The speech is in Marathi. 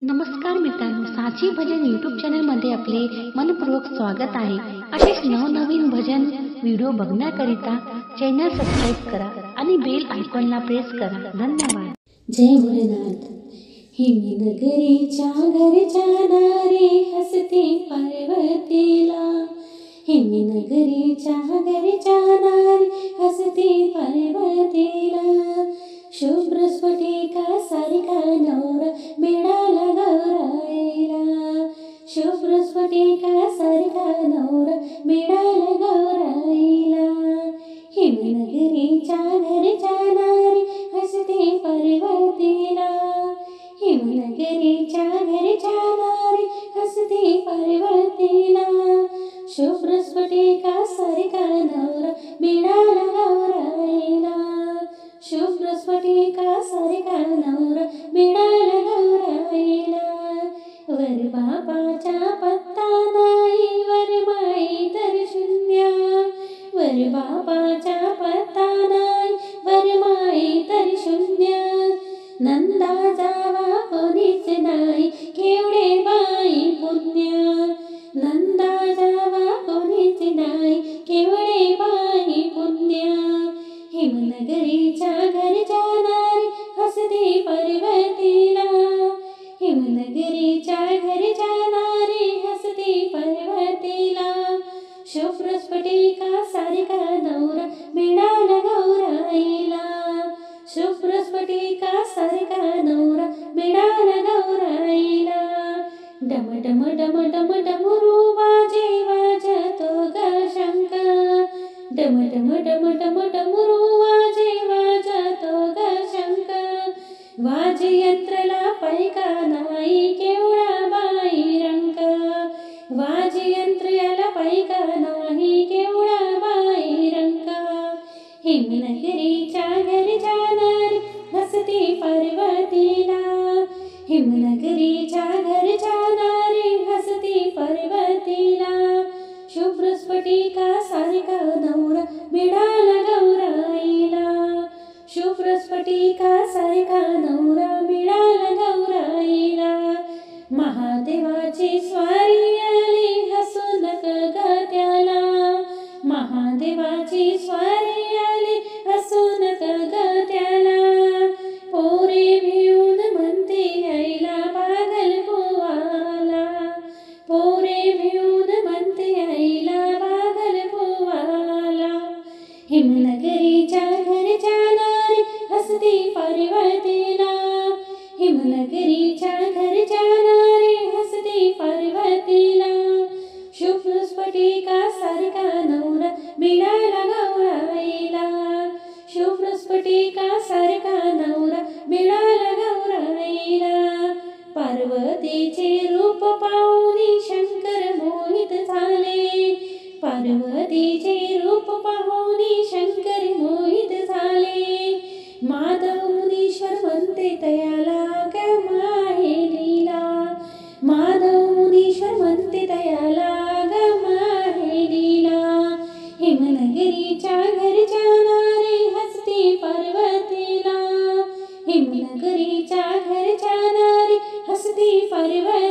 नमस्कार मित्रांनो, साची भजन यूट्यूब चॅनलमध्ये आपले मनपूर्वक स्वागत आहे। असेच नवनवीन भजन व्हिडिओ बघण्याकरिता चॅनल सबस्क्राइब करा आणि बेल आयकॉनला प्रेस करा। धन्यवाद। जय भोलेनाथ। हिमनगरीच्या घरच्या नारी हसते पार्वतीला, हिमनगरीच्या घरच्या नारी हसते पार्वतीला। शुभ्र स्फटिका सारखा नवरा मिळाला गौराईला, शुभ्र स्फटिका सारखा नवरा मिळाला गौराईला। हिमनगरीच्या घरच्या नारी हसते पार्वतीला, हिमनगरीच्या घरच्या नारी हसते पार्वतीला। शुभ्र स्फटिका सारखा नवरा मिळाला गौराईला, शुभ्र स्फटिका सारखा नवरा मिळाला गौराईला। वर बापाचा पत्ता नाही, वर माई तर शून्य, वर बापाचा पत्ता नाही, वर माई तर शून्य। नंदा जावा कोणीच नाही, केवढे बाई पुण्य, नंदा जावा कोणीच नाही, केवढे बाई पुण्य। हिमनगरीच्या घरच्या नारी हसते पार्वतीला, हिमनगरीच्या घरच्या नारी हसते पार्वतीला। शुभ्र स्फटिका सारखा नवरा मिळाला गौराईला, शुभ्र स्फटिका सारखा नवरा मिळाला गौराईला। डम डम डम डम डमरू वाजे वाजतो ग शंख, डम डम डम डम डमरू वाजे वाजतो ग शंख। वाद्ययंत्राला पैका नाही, केवढा बाई रंग, वाद्ययंत्राला पैका नाही, केवढा बाई रंग। हिमनगरीच्या घरच्या नारी हसते पार्वतीला, हिमनगरीच्या घरच्या नारी हसते पार्वतीला। शुभ्र स्फटिका सारखा नवरा मिळाला गौराईला, शुभ्र स्फटिका सारखा नवरा मिळाला गौराईला। महादेवाची स्वारी आली, हसू नका ग त्याला, महादेवाची स्वारी आली, हसू नका ग त्याला। पोरे भिवून म्हणते आईला पागल पोवाला, पोरे भिवून म्हणते आईला पागल पोवाला। हिमनगरीच्या घरच्या नारी हसते पार्वतीला, हिमनगरीच्या घरच्या नारी हसते पार्वतीला। शुभ्र स्फटिका सारखा नवरा मिळाला गौराईला, शुभ्र स्फटिका सारखा नवरा मिळाला गौराईला। पार्वतीचे रूप पाहून शंकर मोहित झाले, पार्वतीचे रूप पाहून शंकर मोहित झाले। माधव मुनीश्वर म्हणते तयाला ग माहेरीला, माधव मुनीश्वर म्हणते तयाला ग माहेरीला। हिमनगरीच्या घरच्या नारी हसते पार्वतीला, हिमनगरीच्या घरच्या नारी हसते पार्वतीला।